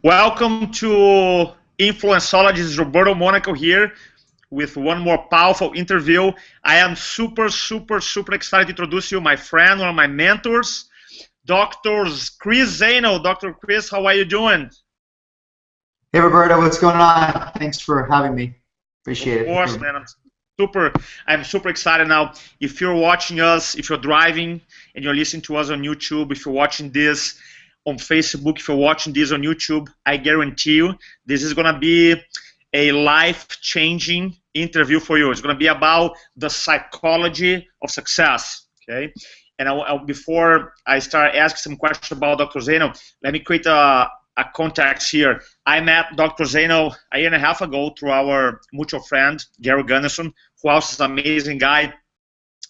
Welcome to InfluenceOlogy. This is Roberto Monaco here with one more powerful interview. I am super excited to introduce you my friend, one of my mentors, Dr. Chris Zaino. Dr. Chris, how are you doing? Hey Roberto, what's going on? Thanks for having me. Appreciate it. Of course, man. I'm super excited now. If you're watching us, if you're driving and you're listening to us on YouTube, if you're watching this on Facebook, if you're watching this on YouTube, I guarantee you this is going to be a life-changing interview for you. It's going to be about the psychology of success, okay? And before I start asking some questions about Dr. Zaino, let me create a context here. I met Dr. Zaino a year and a half ago through our mutual friend, Gary Gunnarsson, who also is an amazing guy.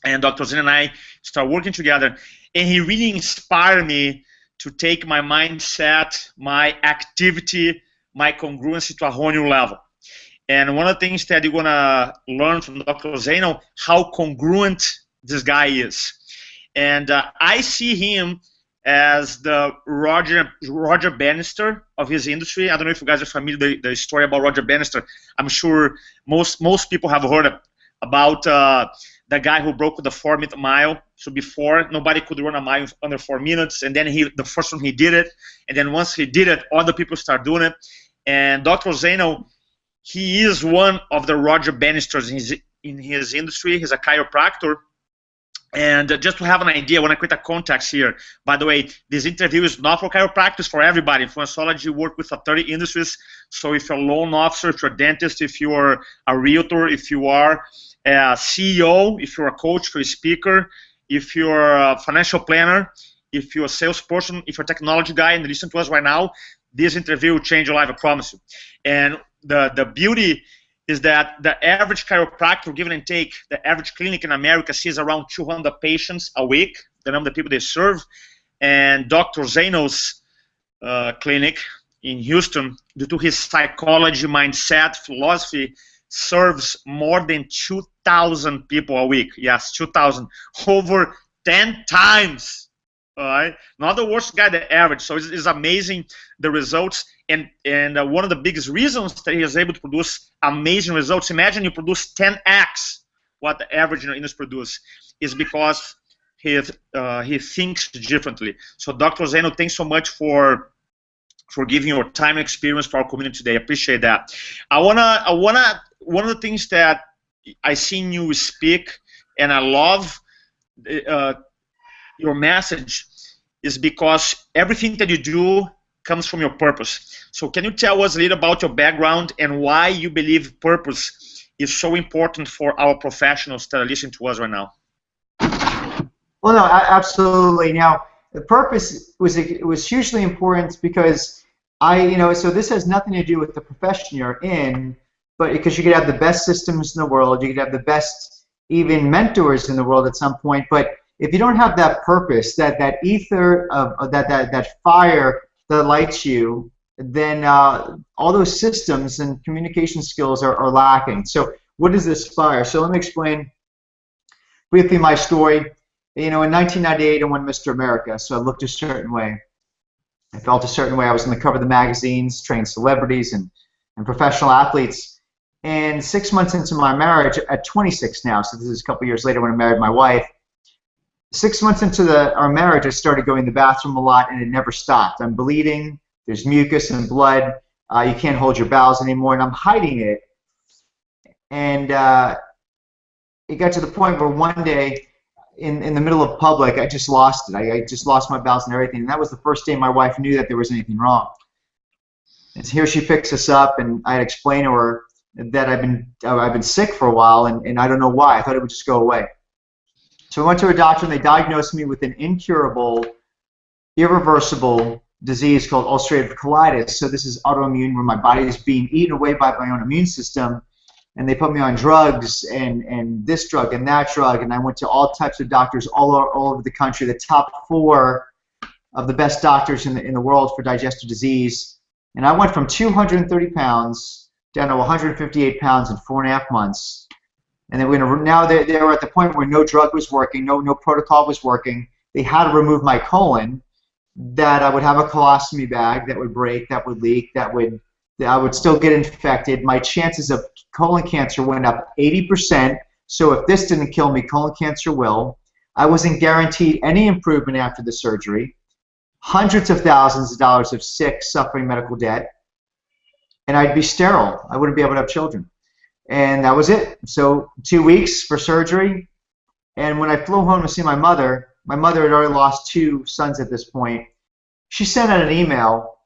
And Dr. Zaino and I started working together. And he really inspired me to take my mindset, my activity, my congruency to a whole new level. And one of the things that you're going to learn from Dr. Zaino, how congruent this guy is. And I see him as the Roger Bannister of his industry. I don't know if you guys are familiar with the story about Roger Bannister. I'm sure most people have heard about the guy who broke the 4-minute mile. So before, nobody could run a mile under 4 minutes, and then the first one he did it, and then once he did it, other people start doing it. And Dr. Zaino, he is one of the Roger Bannisters in his industry. He's a chiropractor. And just to have an idea, when I create a context here, by the way, this interview is not for chiropractors, for everybody. InfluenceOlogy work with 30 industries. So if you're a loan officer, if you're a dentist, if you are a realtor, if you are a CEO, if you're a coach, if you're a speaker, if you're a financial planner, if you're a salesperson, if you're a technology guy and listen to us right now, this interview will change your life, I promise you. And the beauty is that the average chiropractor, give and take, the average clinic in America sees around 200 patients a week, the number of people they serve. And Dr. Zaino's clinic in Houston, due to his psychology, mindset, philosophy, serves more than 2,000 people a week. Yes, 2,000. Over 10 times. All right? Not the worst guy, the average. So it's amazing, the results. And one of the biggest reasons that he is able to produce amazing results, imagine you produce 10x what the average industry produces, is because he thinks differently. So Dr. Zaino, thanks so much for giving your time and experience to our community today. I appreciate that. One of the things that I seen you speak, and I love your message, is because everything that you do comes from your purpose. So can you tell us a little about your background and why you believe purpose is so important for our professionals that are listening to us right now? Well, no, absolutely. Now, the purpose was hugely important because so this has nothing to do with the profession you're in, but because you could have the best systems in the world, you could have the best even mentors in the world at some point, but if you don't have that purpose, that ether of that fire that lights you, then all those systems and communication skills are lacking. So what is this fire? So let me explain briefly my story. In 1998 I won Mr. America, so I looked a certain way. I felt a certain way. I was on the cover of the magazines, trained celebrities and professional athletes. And 6 months into my marriage, at 26 now, so this is a couple years later when I married my wife, 6 months into our marriage, I started going to the bathroom a lot, and it never stopped. I'm bleeding. There's mucus and blood. You can't hold your bowels anymore, and I'm hiding it. And it got to the point where one day, in the middle of public, I just lost it. I just lost my bowels and everything. And that was the first day my wife knew that there was anything wrong. And so here she picks us up, and I had explained to her that I've been sick for a while, and I don't know why. I thought it would just go away. So I went to a doctor, and they diagnosed me with an incurable, irreversible disease called ulcerative colitis. So this is autoimmune, where my body is being eaten away by my own immune system, and they put me on drugs and this drug and that drug, and I went to all types of doctors all over the country, the top 4 of the best doctors in the world for digestive disease, and I went from 230 pounds down to 158 pounds in 4.5 months. And then now they were at the point where no drug was working, no protocol was working. They had to remove my colon, that I would have a colostomy bag that would break, that would leak, that I would still get infected. My chances of colon cancer went up 80%. So if this didn't kill me, colon cancer will. I wasn't guaranteed any improvement after the surgery. Hundreds of thousands of dollars of sick, suffering medical debt. And I'd be sterile. I wouldn't be able to have children. And that was it. So 2 weeks for surgery. And when I flew home to see my mother had already lost 2 sons at this point. She sent out an email.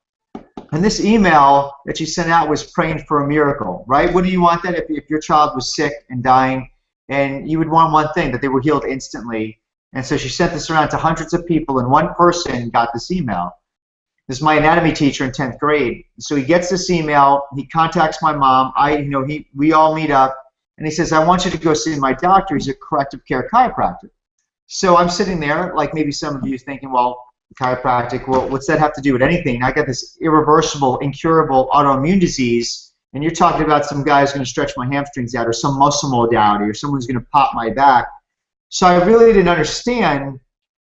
And this email that she sent out was praying for a miracle, right? Wouldn't you want that if your child was sick and dying? And you would want one thing, that they were healed instantly. And so she sent this around to hundreds of people, and one person got this email. This is my anatomy teacher in 10th grade. So he gets this email. He contacts my mom. We all meet up, and he says, I want you to go see my doctor. He's a corrective care chiropractor. So I'm sitting there, like maybe some of you thinking, well, chiropractic, well, what's that have to do with anything? I got this irreversible, incurable autoimmune disease, and you're talking about some guy who's going to stretch my hamstrings out, or some muscle modality, or someone's going to pop my back. So I really didn't understand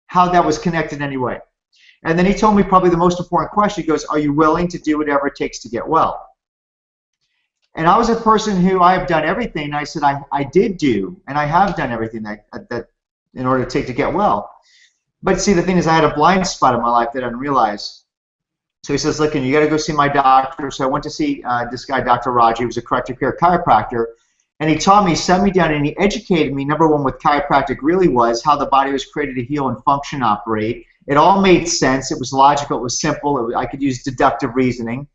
how that was connected anyway. And then he told me probably the most important question. He goes, are you willing to do whatever it takes to get well? And I was a person who I have done everything. And I said, I did do, and I have done everything that in order to get well. But see, the thing is, I had a blind spot in my life that I didn't realize. So he says, look, you got to go see my doctor. So I went to see this guy, Dr. Raji, who was a corrective care chiropractor. And he taught me, sat me down, and he educated me, number one, what chiropractic really was, how the body was created to heal and function, operate. It all made sense. It was logical. It was simple. I could use deductive reasoning.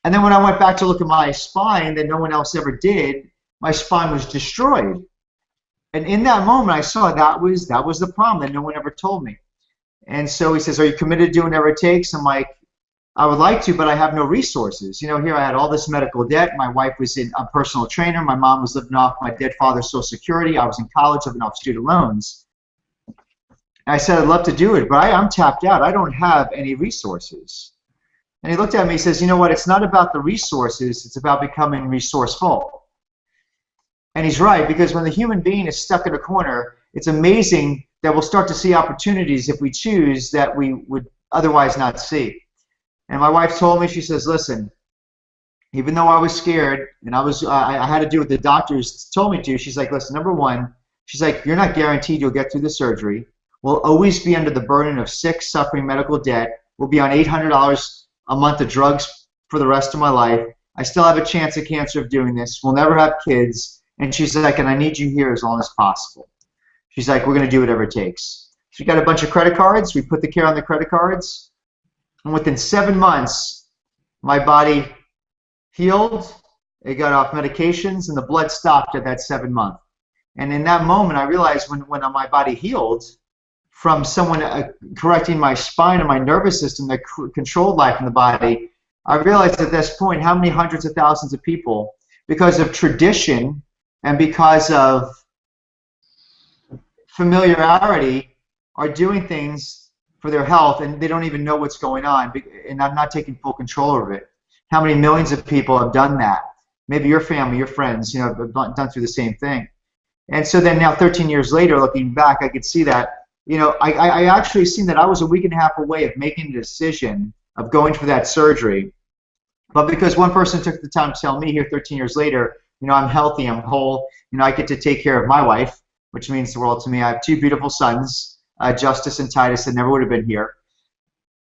And then when I went back to look at my spine that no one else ever did, my spine was destroyed. And in that moment, I saw that was the problem that no one ever told me. And so he says, are you committed to doing whatever it takes? I'm like, I would like to, but I have no resources. You know, here I had all this medical debt. My wife was a personal trainer. My mom was living off my dead father's Social Security. I was in college living off student loans. And I said, I'd love to do it, but I'm tapped out. I don't have any resources. And he looked at me, he says, you know what, it's not about the resources, it's about becoming resourceful. And he's right, because when the human being is stuck in a corner, it's amazing that we'll start to see opportunities if we choose that we would otherwise not see. And my wife told me, she says, listen, even though I was scared and I had to do what the doctors told me to, she's like, listen, number one, she's like, you're not guaranteed you'll get through the surgery. We'll always be under the burden of sick, suffering medical debt. We'll be on $800 a month of drugs for the rest of my life. I still have a chance of cancer of doing this. We'll never have kids. And she's like, and I need you here as long as possible. She's like, we're going to do whatever it takes. So we got a bunch of credit cards. We put the care on the credit cards. And within 7 months, my body healed. It got off medications, and the blood stopped at that 7 month. And in that moment, I realized when my body healed from someone correcting my spine and my nervous system that controlled life in the body, I realized at this point how many hundreds of thousands of people, because of tradition and because of familiarity, are doing things for their health, and they don't even know what's going on, and I'm not taking full control of it. How many millions of people have done that? Maybe your family, your friends, you know, have done through the same thing. And so then now 13 years later, looking back, I could see that, you know, I actually seen that I was a week and a half away of making a decision of going for that surgery. But because one person took the time to tell me here 13 years later, you know, I'm healthy, I'm whole, you know, I get to take care of my wife, which means the world to me. I have 2 beautiful sons, Justice and Titus, that never would have been here.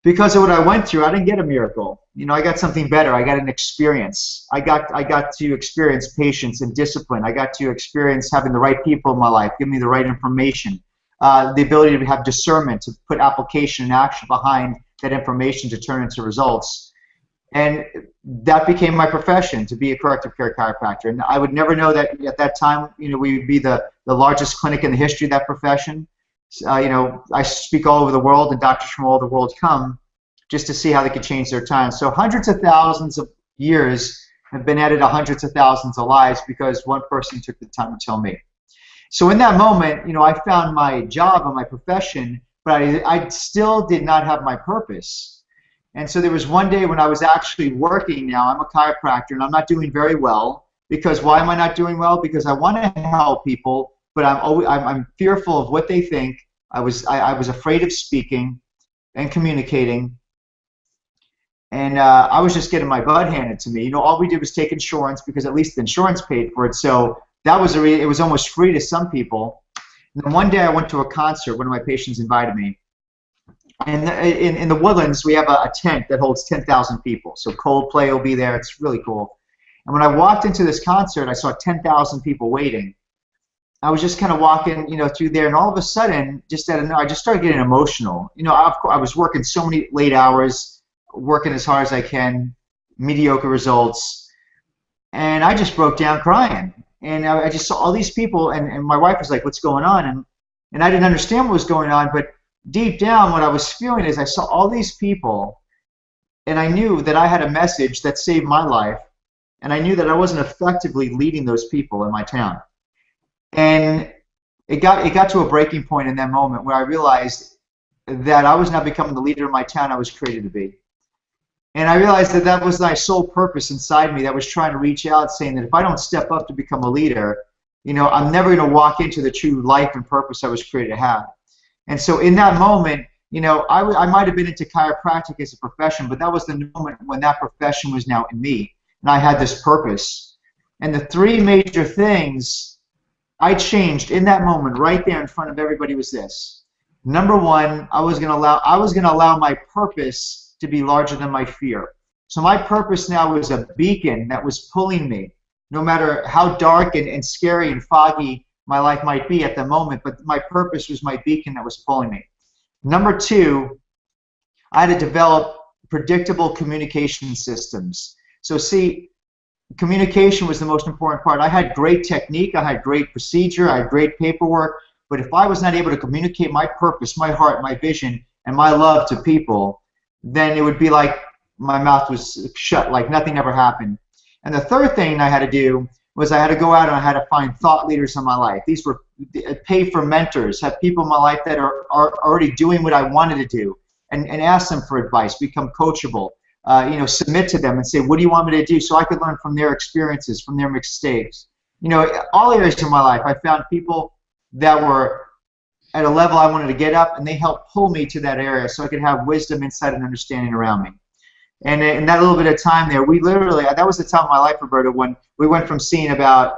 Because of what I went through, I didn't get a miracle. You know, I got something better. I got an experience. I got to experience patience and discipline. I got to experience having the right people in my life, give me the right information, the ability to have discernment, to put application and action behind that information to turn into results. And that became my profession, to be a corrective care chiropractor. And I would never know that at that time, you know, we would be the largest clinic in the history of that profession. You know, I speak all over the world, and doctors from all over the world come just to see how they could change their time. So hundreds of thousands of years have been added to hundreds of thousands of lives because one person took the time to tell me. So in that moment, you know, I found my job and my profession, but I still did not have my purpose. And so there was one day when I was actually working. Now I'm a chiropractor, and I'm not doing very well. Because why am I not doing well? Because I want to help people, but I'm fearful of what they think. I was afraid of speaking, and communicating. And I was just getting my butt handed to me. You know, all we did was take insurance because at least the insurance paid for it. So that was it was almost free to some people. And then one day I went to a concert. One of my patients invited me. And in the Woodlands, we have a tent that holds 10,000 people. So Coldplay will be there. It's really cool. And when I walked into this concert, I saw 10,000 people waiting. I was just kind of walking, you know, through there, and all of a sudden, I just started getting emotional. You know, I was working so many late hours, working as hard as I can, mediocre results, and I just broke down crying. And I just saw all these people, and my wife was like, "What's going on?" And I didn't understand what was going on, but deep down, what I was feeling is I saw all these people, and I knew that I had a message that saved my life, and I knew that I wasn't effectively leading those people in my town. And it got to a breaking point in that moment where I realized that I was not becoming the leader of my town I was created to be. And I realized that that was my sole purpose inside me that was trying to reach out, saying that if I don't step up to become a leader, you know, I'm never going to walk into the true life and purpose I was created to have. And so in that moment, you know, I might have been into chiropractic as a profession, but that was the moment when that profession was now in me, and I had this purpose. And the three major things I changed in that moment right there in front of everybody was this. Number one, I was going to allow my purpose to be larger than my fear. So my purpose now was a beacon that was pulling me, no matter how dark and scary and foggy my life might be at the moment, but my purpose was my beacon that was pulling me. Number two, I had to develop predictable communication systems. So see, communication was the most important part. I had great technique, I had great procedure, I had great paperwork, but if I was not able to communicate my purpose, my heart, my vision, and my love to people, then it would be like my mouth was shut, like nothing ever happened. And the third thing I had to do was I had to go out and I had to find thought leaders in my life. These were pay for mentors, have people in my life that are already doing what I wanted to do, and ask them for advice, become coachable, you know, submit to them and say, what do you want me to do, so I could learn from their experiences, from their mistakes. You know, all areas of my life, I found people that were at a level I wanted to get up, and they helped pull me to that area so I could have wisdom, insight, and understanding around me. And in that little bit of time there, we literally, that was the time of my life, Roberto, when we went from seeing about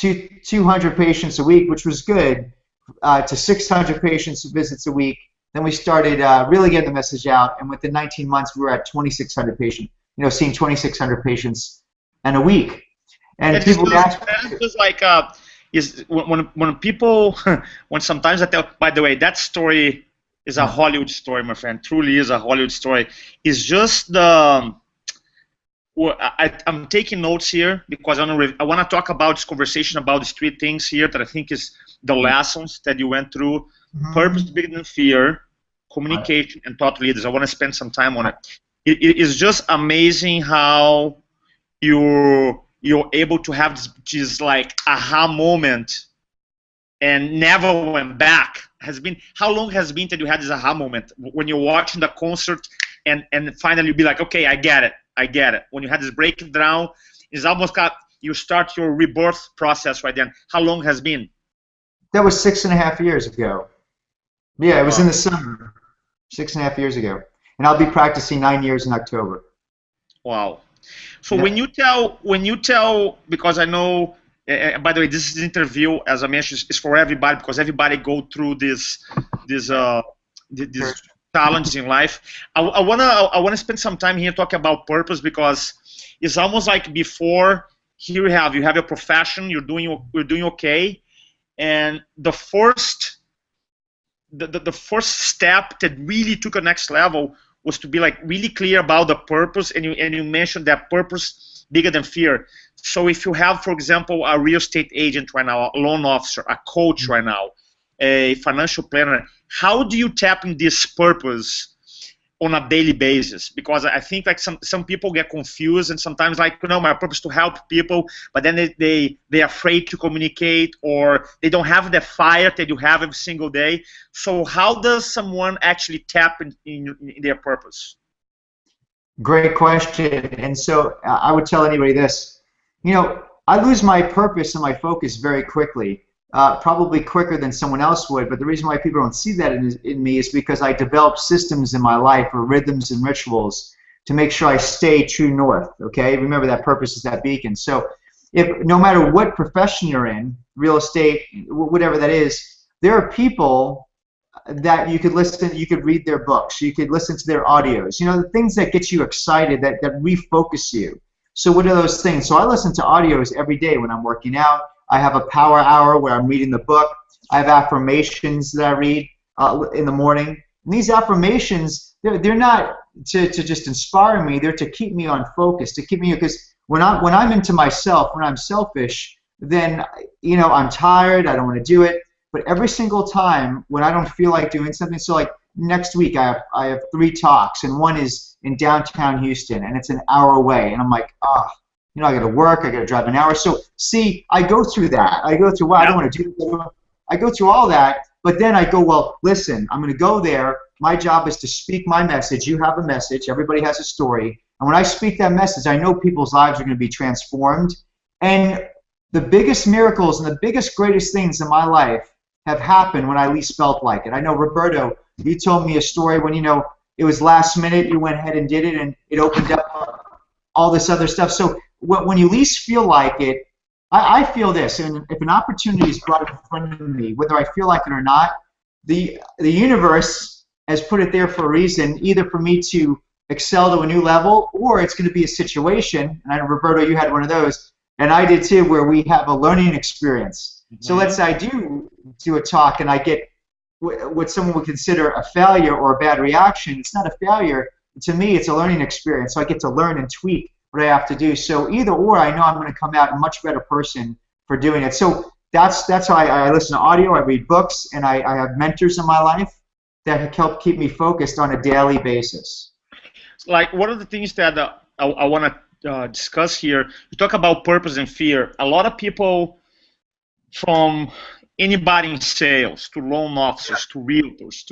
200 patients a week, which was good, to 600 patients visits a week. Then we started really getting the message out, and within 19 months, we were at 2,600 patients, you know, seeing 2,600 patients in a week. And It's people would ask, just like is when people when sometimes I tell. By the way, that story is a Hollywood story, my friend. Truly is a Hollywood story. It's just the. Well, I'm taking notes here because I want to talk about this conversation about these three things here that I think is the lessons that you went through: purpose bigger than fear, communication, and thought leaders. I want to spend some time on it. It is just amazing how you're able to have this like aha moment and never went back. How long has it been that you had this aha moment when you're watching the concert and finally you be like, okay, I get it. When you had this breakdown, it's almost got you start your rebirth process right then. How long has it been? that was 6.5 years ago. Yeah, it was in the summer, 6.5 years ago. And I'll be practicing 9 years in October. Wow. So when you tell, because I know, by the way, this is an interview, as I mentioned, is for everybody because everybody go through this challenges in life. I wanna spend some time here talking about purpose because it's almost like before. Here you have your profession, you're doing okay, and the first step that really took a next level was to be like really clear about the purpose, and you mentioned that purpose bigger than fear. So if you have, for example, a real estate agent right now, a loan officer, a coach right now, a financial planner, how do you tap in this purpose on a daily basis? Because I think like some people get confused and sometimes like, my purpose is to help people, but then they're afraid to communicate or they don't have the fire that you have every single day. So how does someone actually tap in their purpose? Great question. And so I would tell anybody this, I lose my purpose and my focus very quickly. probably quicker than someone else would. But the reason why people don't see that in me is because I develop systems in my life, or rhythms and rituals, to make sure I stay true north. Okay, remember that purpose is that beacon. So, if no matter what profession you're in, real estate, whatever that is, there are people that you could listen, you could read their books, you could listen to their audios, you know, the things that get you excited, that refocus you. So what are those things? So I listen to audios every day when I'm working out. I have a power hour where I'm reading the book. I have affirmations that I read in the morning. And these affirmations, they're not to just inspire me, they're to keep me on focus, to keep me, because when I'm into myself, when I'm selfish, then, you know, I'm tired, I don't want to do it. But every single time when I don't feel like doing something, so like next week I have 3 talks, and one is in downtown Houston, and it's an hour away, and I'm like, you know, I got to work, I got to drive an hour. So see, I go through that. I go through, well, I don't want to do this. I go through all that, but then I go, well, listen, I'm going to go there. My job is to speak my message. You have a message. Everybody has a story. And when I speak that message, I know people's lives are going to be transformed. And the biggest miracles and the biggest, greatest things in my life have happened when I least felt like it. I know, Roberto, you told me a story when, you know, it was last minute, you went ahead and did it, and it opened up all this other stuff. So when you least feel like it, I feel this, and if an opportunity is brought in front of me, whether I feel like it or not, the universe has put it there for a reason, either for me to excel to a new level, or it's going to be a situation, and I know, Roberto, you had one of those, and I did too, where we have a learning experience. So let's say I do a talk and I get what someone would consider a failure or a bad reaction. It's not a failure. To me, it's a learning experience. So I get to learn and tweak what I have to do. So either or, I know I'm going to come out a much better person for doing it. So that's how I listen to audio, I read books, and I have mentors in my life that help keep me focused on a daily basis. Like, one of the things that I want to discuss here, you talk about purpose and fear. A lot of people, from anybody in sales to loan officers to realtors,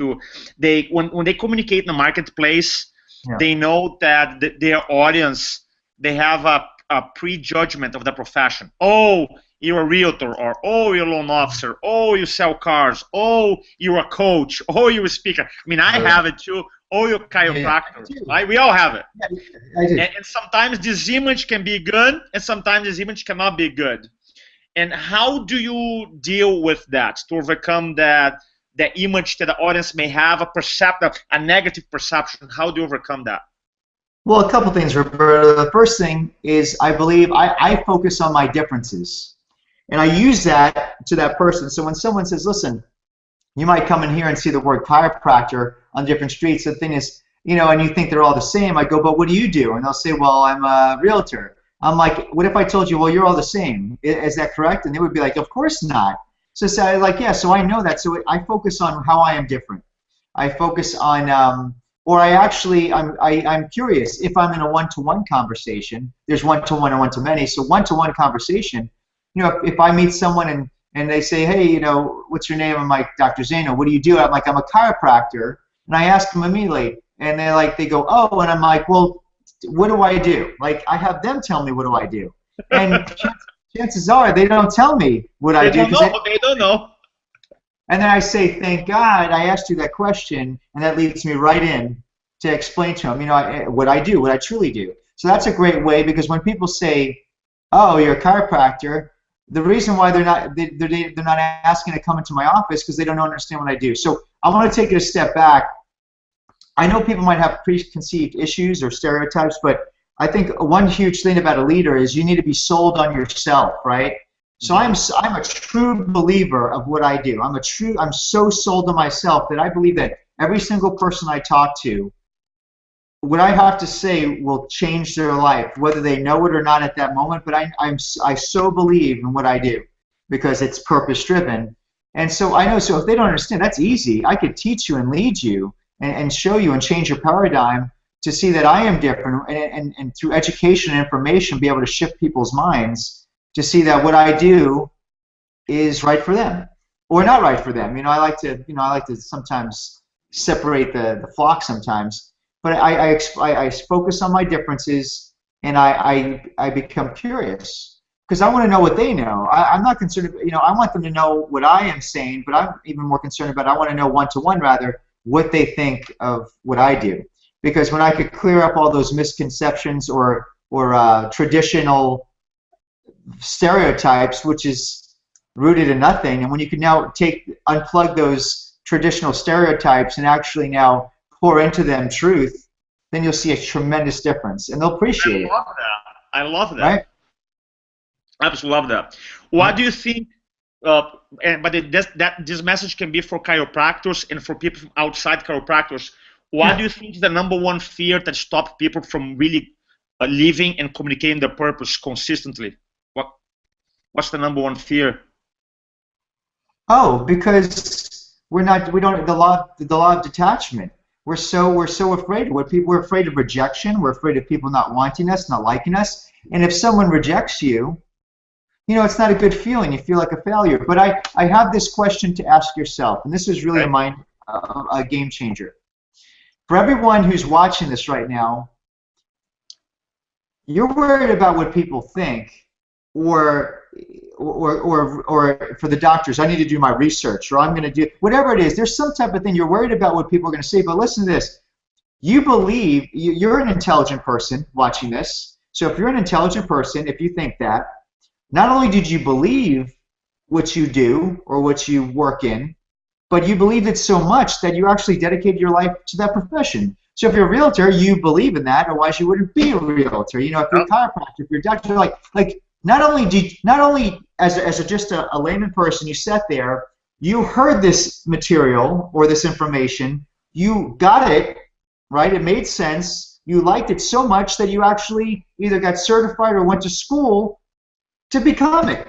when they communicate in the marketplace, they know that their audience, they have a prejudgment of the profession. Oh, you're a realtor, or oh, you're a loan officer, oh, you sell cars, oh, you're a coach, oh, you're a speaker. I mean, I have it too. Oh, you're a chiropractor. Right? We all have it. And sometimes this image can be good, and sometimes this image cannot be good. And how do you deal with that to overcome the image that the audience may have, a negative perception? How do you overcome that? Well, a couple things, Roberto. The first thing is I believe I focus on my differences. And I use that to that person. So when someone says, listen, you might come in here and see the word chiropractor on different streets. The thing is, you know, and you think they're all the same. I go, but what do you do? And they'll say, well, I'm a realtor. I'm like, what if I told you, well, you're all the same? Is that correct? And they would be like, of course not. So I like, yeah, so I know that. So I focus on how I am different. I focus on, or I'm curious. If I'm in a one-to-one conversation, there's one-to-one and one-to-many. So one-to-one conversation, you know, if I meet someone and they say, hey, you know, what's your name? I'm like, Dr. Zaino. What do you do? I'm like, I'm a chiropractor. And I ask them immediately, and they go, oh, and I'm like, well, what do I do? Like, I have them tell me what do I do, and chances are they don't tell me what I do. They don't know. And then I say, thank God I asked you that question, and that leads me right in to explain to them, you know, what I do, what I truly do. So that's a great way, because when people say, oh, you're a chiropractor, the reason why they're not asking to come into my office because they don't understand what I do. So I want to take it a step back. I know people might have preconceived issues or stereotypes, but I think one huge thing about a leader is you need to be sold on yourself, right? So I'm a true believer of what I do. I'm so sold on myself that I believe that every single person I talk to, what I have to say will change their life, whether they know it or not at that moment. But I so believe in what I do because it's purpose driven. And so I know, so if they don't understand, that's easy. I could teach you and lead you and show you and change your paradigm to see that I am different, and through education and information be able to shift people's minds to see that what I do is right for them or not right for them. You know, I like to sometimes separate the flock sometimes, but I focus on my differences, and I become curious, because I want to know what they know. I'm not concerned, I want them to know what I am saying, but I'm even more concerned about, I want to know one-to-one rather, what they think of what I do. Because when I could clear up all those misconceptions or traditional stereotypes, which is rooted in nothing, and when you can now unplug those traditional stereotypes and actually now pour into them truth, then you'll see a tremendous difference, and they'll appreciate it. I love that. I love that. Right? I absolutely love that. What do you think? But this message can be for chiropractors and for people from outside chiropractors. What do you think is the number one fear that stops people from really living and communicating their purpose consistently? What's the number one fear? Oh, because we don't the law of detachment. We're so afraid of what people. We're afraid of rejection. We're afraid of people not wanting us, not liking us. And if someone rejects you, it's not a good feeling. You feel like a failure. But I have this question to ask yourself, and this is really a game changer. For everyone who's watching this right now, you're worried about what people think, or for the doctors, I need to do my research, or I'm going to do whatever it is. There's some type of thing you're worried about what people are going to say. But listen to this. You believe you're an intelligent person watching this. So if you're an intelligent person, if you think that, not only did you believe what you do or what you work in, but you believed it so much that you actually dedicated your life to that profession. So if you're a realtor, you believe in that, otherwise you wouldn't be a realtor. If you're a chiropractor, if you're a doctor, not only as just a layman person, you sat there, you heard this material or this information, you got it, right? It made sense. You liked it so much that you actually either got certified or went to school to become it.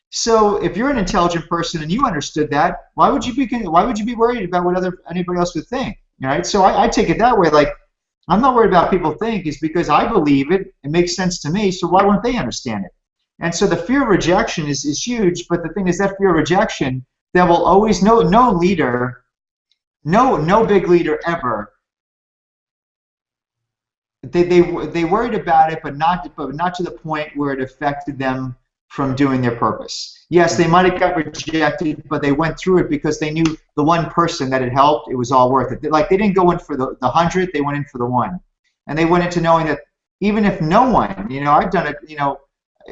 So if you're an intelligent person and you understood that, why would you be worried about what anybody else would think? Right? So I take it that way. Like, I'm not worried about what people think. It's because I believe it. It makes sense to me. So why won't they understand it? And so the fear of rejection is huge. But the thing is, that fear of rejection, that will always no leader, no big leader ever. They worried about it, but not to the point where it affected them from doing their purpose. Yes, they might have got rejected, but they went through it because they knew the one person that it helped, it was all worth it. Like, they didn't go in for the 100, they went in for the one. And they went into knowing that even if no one, I've done it,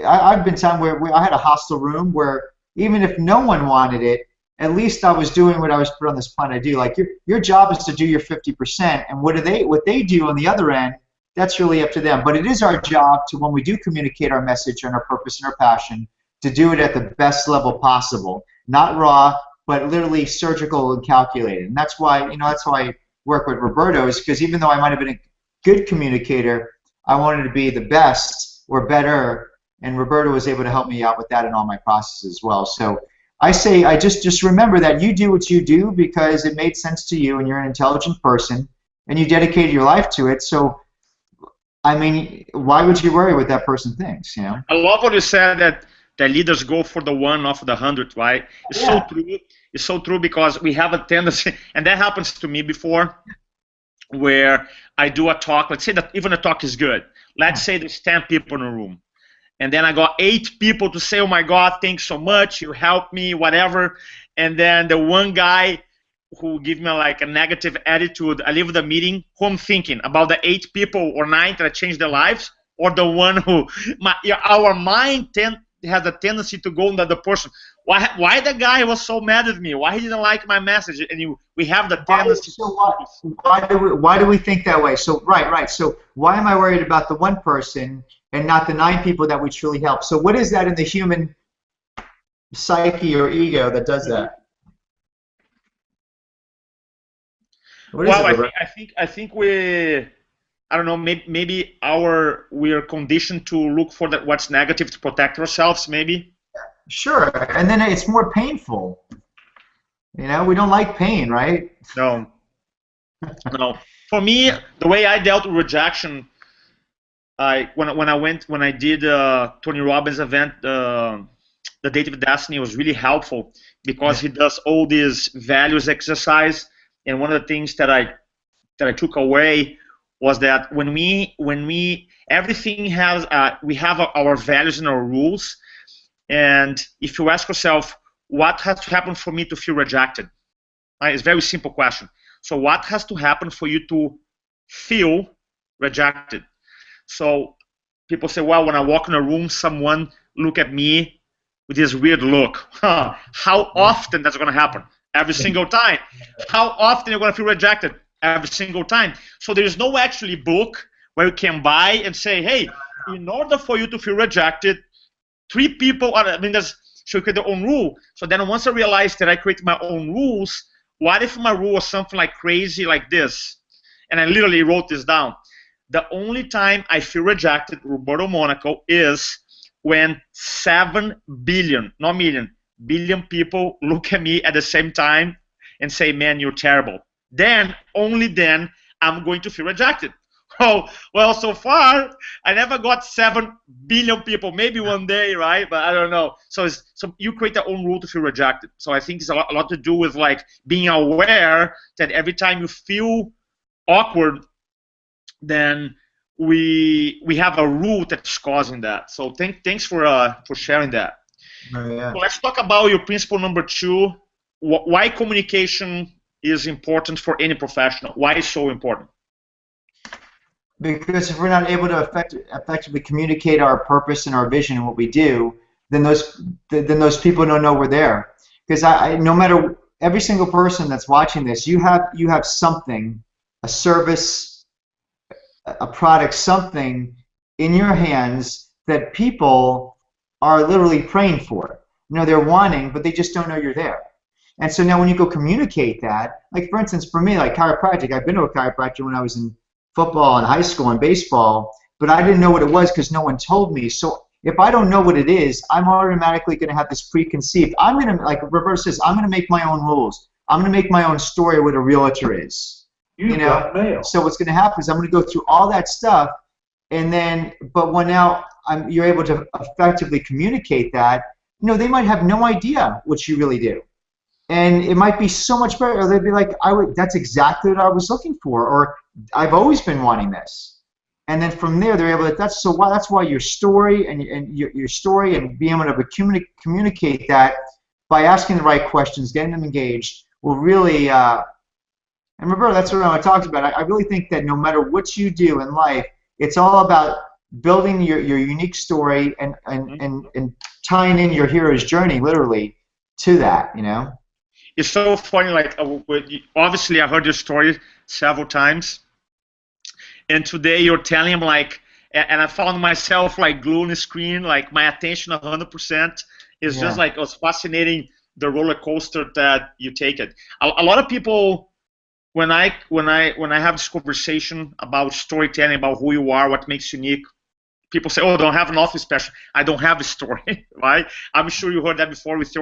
I've been time where I had a hostel room where even if no one wanted it, at least I was doing what I was put on this planet to do. Like, your job is to do your 50%, and what they do on the other end, that's really up to them. But it is our job to, when we do communicate our message and our purpose and our passion, to do it at the best level possible. Not raw, but literally surgical and calculated. And that's why, that's why I work with Roberto, is because even though I might have been a good communicator, I wanted to be the best or better. And Roberto was able to help me out with that in all my processes as well. So I say, I just remember that you do what you do because it made sense to you and you're an intelligent person and you dedicated your life to it. So I mean, why would you worry what that person thinks? I love what you said, that the leaders go for the one off the 100, right? It's so true. It's so true, because we have a tendency, and that happens to me before, where I do a talk. Let's say that even a talk is good. Let's say there's 10 people in a room, and then I got 8 people to say, "Oh my God, thanks so much, you helped me, whatever," and then the one guy who give me like a negative attitude, I leave the meeting, who I'm thinking about the 8 people or 9 that changed their lives, or the one who, our mind has a tendency to go on the other person. Why the guy was so mad at me? Why he didn't like my message? And we have the tendency. Why do we think that way? So right. So why am I worried about the one person and not the 9 people that we truly help? So what is that in the human psyche or ego that does that? Well, I think we, I don't know, maybe we are conditioned to look for what's negative to protect ourselves, maybe. Sure, and then it's more painful. We don't like pain, right? No. For me, the way I dealt with rejection, when I did Tony Robbins' event, the Date of Destiny, was really helpful because he does all these values exercise. And one of the things that I took away was that when we everything has we have our values and our rules, And if you ask yourself, what has to happen for me to feel rejected? Right? It's a very simple question. So what has to happen for you to feel rejected? So people say, well, when I walk in a room, someone look at me with this weird look. Huh. How often that's going to happen? Every single time. How often you're going to feel rejected? Every single time. So there's no actually book where you can buy and say, hey, in order for you to feel rejected, 3 people, I mean, should create their own rule. So then once I realized that I create my own rules, what if my rule was something like crazy like this? And I literally wrote this down. The only time I feel rejected, Roberto Monaco, is when 7 billion, not million, billion people look at me at the same time and say, man, you're terrible. Then, only then, I'm going to feel rejected. Oh, well, so far, I never got 7 billion people. Maybe one day, right? But I don't know. So you create your own rule to feel rejected. So I think it's a lot to do with like being aware that every time you feel awkward, then we have a rule that's causing that. So thanks for sharing that. Yeah. So let's talk about your principle number 2. Why communication is important for any professional. Why is so important? Because if we're not able to effectively communicate our purpose and our vision and what we do, then those people don't know we're there. Because no matter every single person that's watching this, you have something, a service, a product, something in your hands that people are literally praying for. You know, they're wanting, but they just don't know you're there. And so now when you go communicate that, like for instance, for me, like chiropractic, I've been to a chiropractor when I was in football and high school and baseball, but I didn't know what it was because no one told me. So if I don't know what it is, I'm automatically going to have this preconceived. I'm going to, like reverse this, I'm going to make my own rules. I'm going to make my own story of what a realtor is. You know? So what's going to happen is I'm going to go through all that stuff, and then, but when now you're able to effectively communicate that, you know, they might have no idea what you really do. And it might be so much better. Or they'd be like, that's exactly what I was looking for, or I've always been wanting this. And then from there, they're able to. That's why your story and your story and being able to communicate that by asking the right questions, getting them engaged, will really. And remember, that's what I talked about. I really think that no matter what you do in life, it's all about building your unique story and tying in your hero's journey, literally, to that. You know. It's so funny, like, obviously I heard your story several times, and today you're telling him, like, and I found myself, like, glued on the screen, like, my attention 100%. It's just, like, it was fascinating, the roller coaster that you take it. A lot of people, when I have this conversation about storytelling, about who you are, what makes you unique, people say, oh, don't have nothing special. I don't have a story, right? I'm sure you heard that before with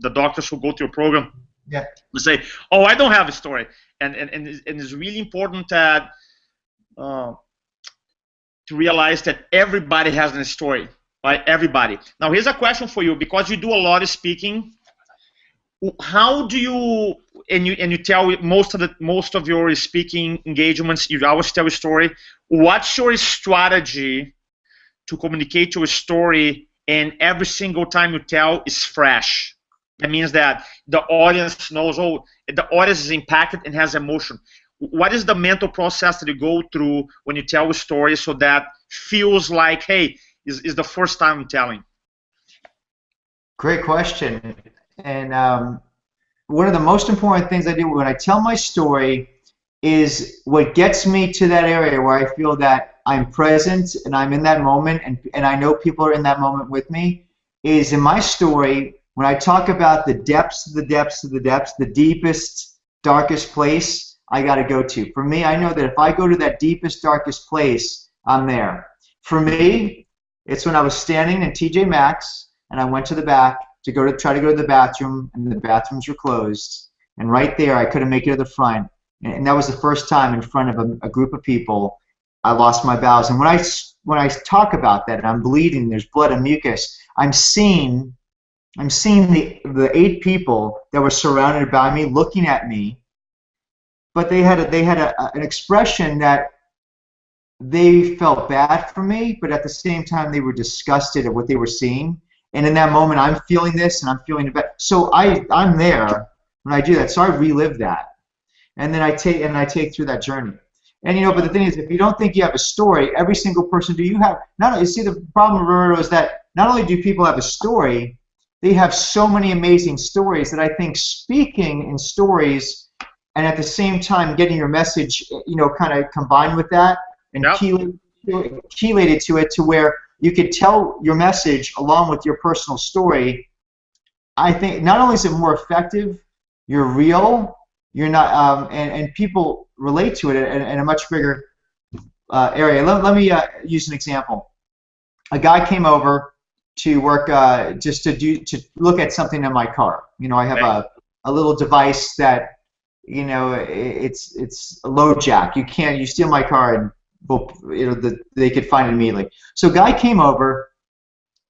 the doctors who go to your program. Yeah. They say, oh, I don't have a story. And it's really important that to realize that everybody has a story, right? Everybody. Now, here's a question for you. Because you do a lot of speaking, how do you, and you tell most of your speaking engagements, you always tell a story. What's your strategy to communicate your story, and every single time you tell is fresh? That means that the audience knows, oh, the audience is impacted and has emotion. What is the mental process that you go through when you tell a story so that feels like, hey, is the first time I'm telling? Great question. And one of the most important things I do when I tell my story is what gets me to that area where I feel that I'm present and I'm in that moment, and I know people are in that moment with me, is in my story, when I talk about the depths of the depths of the depths, the deepest, darkest place I got to go to. For me, I know that if I go to that deepest, darkest place, I'm there. For me, it's when I was standing in TJ Maxx and I went to the back to try to go to the bathroom, and the bathrooms were closed. And right there, I couldn't make it to the front. And that was the first time in front of a group of people I lost my bowels. And when I talk about that, and I'm bleeding, there's blood and mucus, I'm seeing the 8 people that were surrounded by me looking at me, but they had an expression that they felt bad for me, but at the same time they were disgusted at what they were seeing. and in that moment I'm feeling this and I'm feeling it back. So I'm there when I do that. So I relive that, and then I take through that journey. And but the thing is, if you don't think you have a story, every single person, do you have not only, see, the problem, Roberto, is that not only do people have a story, they have so many amazing stories that I think speaking in stories and at the same time getting your message, kind of combined with that and Yep. chelated to it to where you could tell your message along with your personal story. I think not only is it more effective, you're real, you're not, and people relate to it in a much bigger area. Let me use an example. A guy came over to work just to look at something in my car. I have a little device that it's a load jack. You steal my car and they could find it immediately. So a guy came over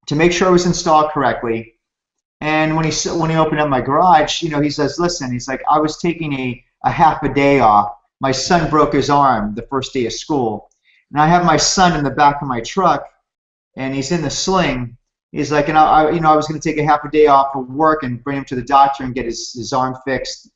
to make sure it was installed correctly. And when he opened up my garage, he says, listen, he's like, I was taking a half a day off. My son broke his arm the first day of school, and I have my son in the back of my truck, and he's in the sling. He's like, and I was going to take a half a day off of work and bring him to the doctor and get his arm fixed.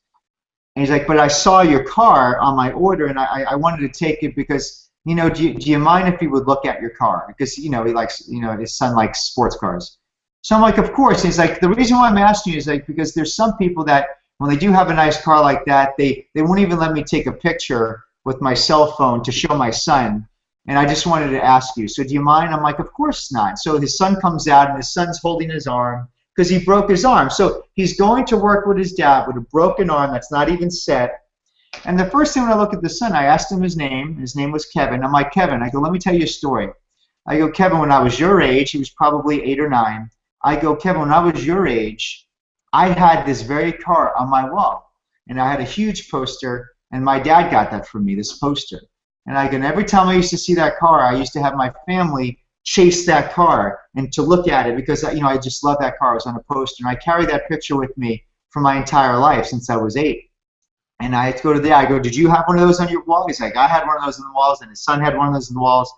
And he's like, but I saw your car on my order, and I wanted to take it because, do you mind if he would look at your car? Because, he likes, his son likes sports cars. So I'm like, of course. And he's like, the reason why I'm asking you is like because there's some people that when they do have a nice car like that, they won't even let me take a picture with my cell phone to show my son. And I just wanted to ask you, so do you mind? I'm like, of course not. So his son comes out, and his son's holding his arm because he broke his arm. So he's going to work with his dad with a broken arm that's not even set. And the first thing when I look at the son, I asked him his name. His name was Kevin. I'm like, Kevin, I go, let me tell you a story. I go, Kevin, when I was your age, he was probably 8 or 9. I go, Kevin, when I was your age, I had this very car on my wall. And I had a huge poster, and my dad got that for me, this poster. And I go, and every time I used to see that car, I used to have my family chase that car and to look at it because, I just love that car. It was on a poster. And I carry that picture with me for my entire life since I was 8. And I had to go to the I go, did you have one of those on your wall? He's like, I had one of those on the walls, and his son had one of those on the walls.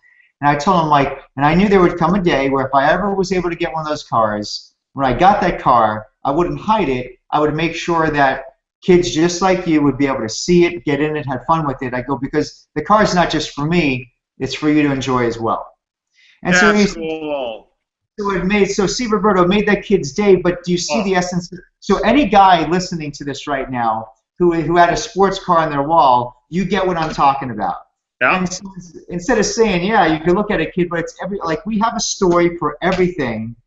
And I told him, like, and I knew there would come a day where if I ever was able to get one of those cars, when I got that car, I wouldn't hide it. I would make sure that kids just like you would be able to see it, get in it, have fun with it. I go, because the car is not just for me, it's for you to enjoy as well. And That's cool. See, Roberto, it made that kid's day, but do you see the essence? So any guy listening to this right now who had a sports car on their wall, you get what I'm talking about. Yeah. And so instead of saying, yeah, you can look at a kid, but it's we have a story for everything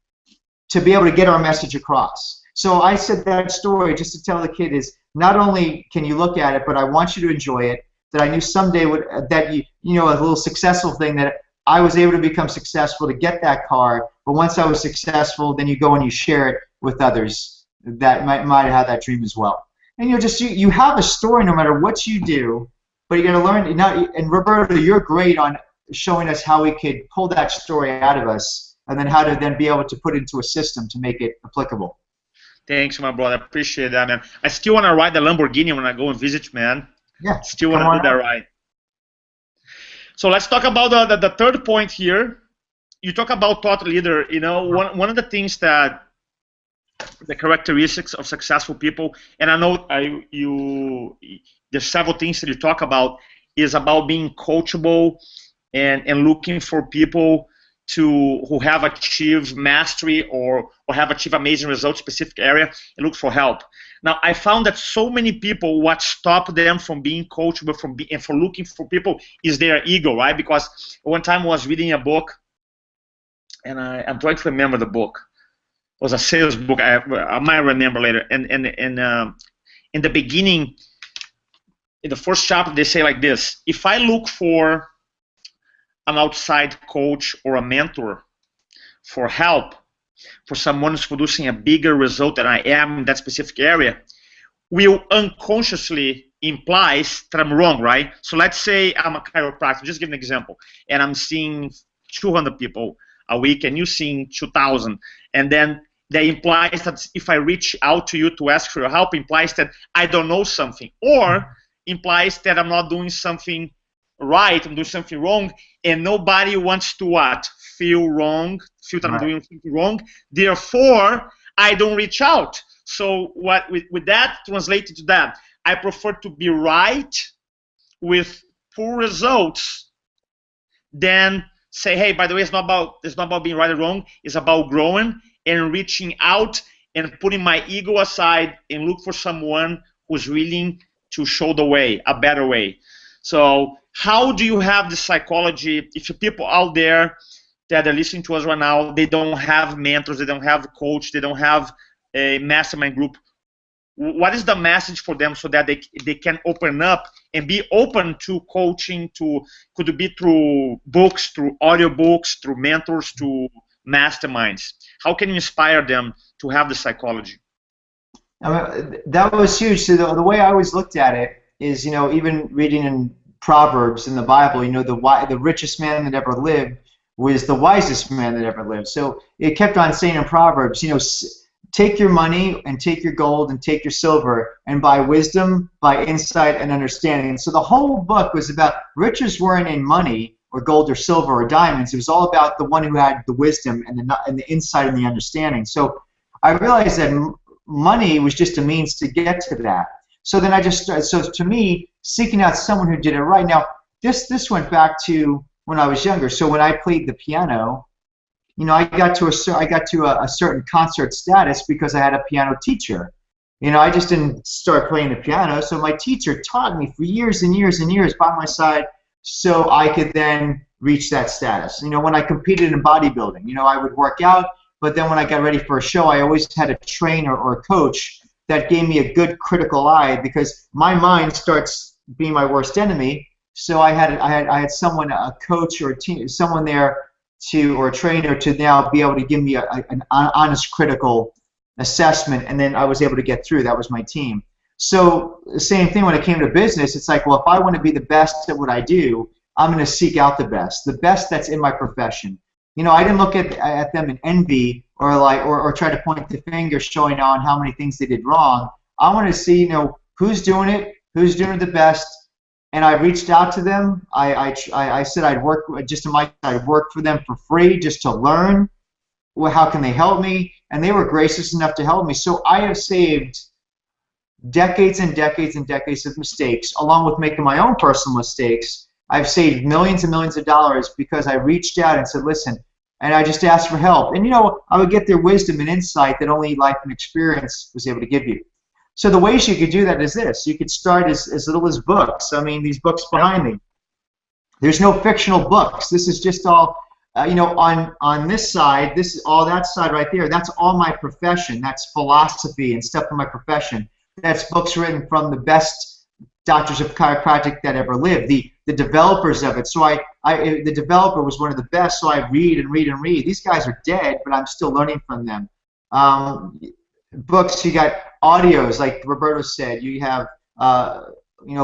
to be able to get our message across. So I said that story just to tell the kid is not only can you look at it, but I want you to enjoy it. That I knew someday a little successful thing that I was able to become successful to get that car. But once I was successful, then you go and you share it with others that might have that dream as well. And you have a story no matter what you do. But you're going to learn, and Roberto, you're great on showing us how we could pull that story out of us and then how to then be able to put it into a system to make it applicable. Thanks, my brother. I appreciate that, man. I still want to ride the Lamborghini when I go and visit, man. Yeah. Still want to do that ride. So let's talk about the third point here. You talk about thought leader. One of the things that the characteristics of successful people, and I know there's several things that you talk about, is about being coachable and looking for people who have achieved mastery or have achieved amazing results in a specific area and look for help. Now, I found that so many people, what stopped them from being coachable and for looking for people is their ego, right? Because one time I was reading a book, and I'm trying to remember the book. It was a sales book. I might remember later. And in the beginning, in the first chapter, they say like this: if I look for an outside coach or a mentor for help, for someone who's producing a bigger result than I am in that specific area, will unconsciously implies that I'm wrong, right? So let's say I'm a chiropractor, just give an example, and I'm seeing 200 people a week and you're seeing 2,000, and then that implies that if I reach out to you to ask for your help, implies that I don't know something, or implies that I'm not doing something right, I'm doing something wrong, and nobody wants to what? Feel wrong, feel that I'm Right. doing something wrong. Therefore, I don't reach out. So what with that translated to that, I prefer to be right with poor results than say, hey, by the way, it's not about being right or wrong. It's about growing and reaching out and putting my ego aside and look for someone who's willing to show the way, a better way. So how do you have the psychology if you people out there that are listening to us right now, they don't have mentors, they don't have a coach, they don't have a mastermind group, what is the message for them so that they can open up and be open to coaching, to could it be through books, through audiobooks, through mentors, to masterminds? How can you inspire them to have the psychology? I mean, that was huge. So the way I always looked at it is, even reading in Proverbs in the Bible, the richest man that ever lived was the wisest man that ever lived. So it kept on saying in Proverbs, take your money and take your gold and take your silver and buy wisdom, buy insight and understanding. So the whole book was about riches weren't in money or gold or silver or diamonds. It was all about the one who had the wisdom and the insight and the understanding. So I realized that money was just a means to get to that. So then so to me, seeking out someone who did it right. Now, this went back to when I was younger. So when I played the piano, I got to a certain concert status because I had a piano teacher. I just didn't start playing the piano. So my teacher taught me for years and years and years by my side so I could then reach that status. When I competed in bodybuilding, I would work out, but then when I got ready for a show, I always had a trainer or a coach that gave me a good critical eye because my mind starts being my worst enemy. So I had someone, a coach or a team, someone there or a trainer to now be able to give me an honest critical assessment, and then I was able to get through. That was my team. So the same thing when it came to business, it's like, well, if I want to be the best at what I do, I'm going to seek out the best that's in my profession. I didn't look at them in envy or try to point the finger showing on how many things they did wrong. I want to see, who's doing it the best, and I reached out to them. I said I'd work for them for free just to learn. Well, how can they help me? And they were gracious enough to help me. So I have saved decades and decades and decades of mistakes, along with making my own personal mistakes. I've saved millions and millions of dollars because I reached out and said, listen, and I just asked for help. And I would get their wisdom and insight that only life and experience was able to give you. So the ways you could do that is this. You could start as little as books. I mean, these books behind me. There's no fictional books. This is just all, on this side, that side right there, that's all my profession. That's philosophy and stuff from my profession. That's books written from the best doctors of chiropractic that ever lived, the developers of it. So the developer was one of the best, so I read and read and read. These guys are dead, but I'm still learning from them. Books, you got audios, like Roberto said. You have,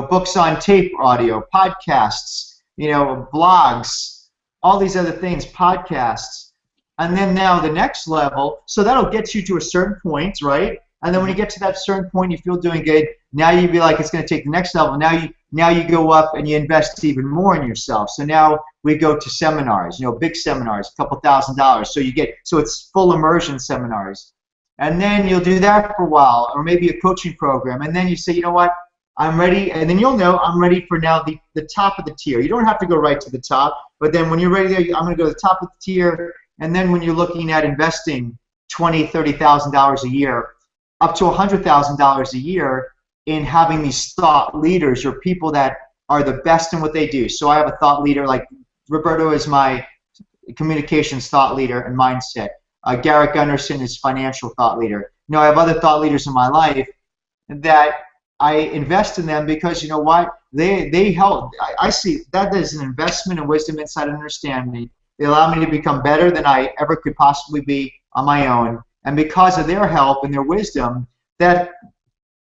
books on tape audio, podcasts, blogs, all these other things, podcasts. And then now the next level, so that'll get you to a certain point, right? And then when you get to that certain point, you feel doing good. Now you be like, it's going to take the next level. Now you go up and you invest even more in yourself. So now we go to seminars, big seminars, a couple $1,000s. So it's full immersion seminars. And then you'll do that for a while, or maybe a coaching program. And then you say, you know what, I'm ready. And then you'll know I'm ready for now the top of the tier. You don't have to go right to the top, but then when you're ready there, I'm going to go to the top of the tier. And then when you're looking at investing $20,000, $30,000 a year, up to $100,000 a year in having these thought leaders or people that are the best in what they do. So I have a thought leader, like Roberto is my communications thought leader and mindset. Garrett Gunderson is financial thought leader. I have other thought leaders in my life that I invest in them because you know what? They help. I see that as an investment in wisdom, insight, and understanding. They allow me to become better than I ever could possibly be on my own. And because of their help and their wisdom, that